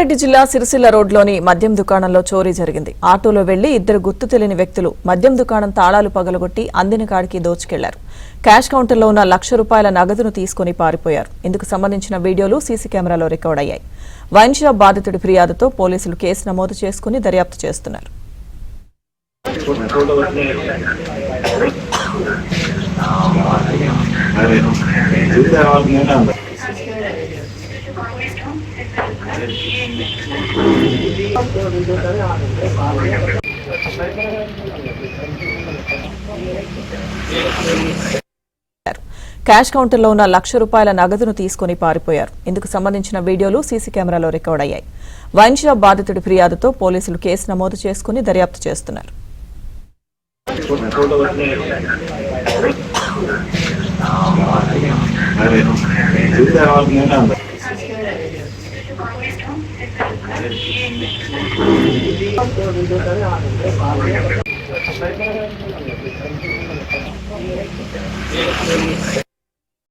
రంగారెడ్డి జిల్లా సిరిసిల్ల రోడ్లోని మద్యం దుకాణంలో చోరీ జరిగింది. ఆటోలో వెళ్లి ఇద్దరు గుర్తు తెలియని వ్యక్తులు మద్యం దుకాణం తాళాలు పగలగొట్టి అందిన కాడికి దోచుకెళ్లారు. క్యాష్ కౌంటర్లో ఉన్న ₹1,00,000 నగదును తీసుకుని పారిపోయారు. ఇందుకు సంబంధించిన వీడియోలు సీసీ కెమెరాలో రికార్డ్ అయ్యాయి. వైన్ షాప్ బాధితుడి ఫిర్యాదుతో పోలీసులు కేసు నమోదు చేసుకుని దర్యాప్తు చేస్తున్నారు. క్యాష్ కౌంటర్లో ఉన్న ₹1,00,000 నగదును తీసుకుని పారిపోయారు. ఇందుకు సంబంధించిన వీడియోలు సీసీ కెమెరాలో రికార్డ్ అయ్యాయి. వైన్ షాప్ బాధితుడి ఫిర్యాదుతో పోలీసులు కేసు నమోదు చేసుకుని దర్యాప్తు చేస్తున్నారు.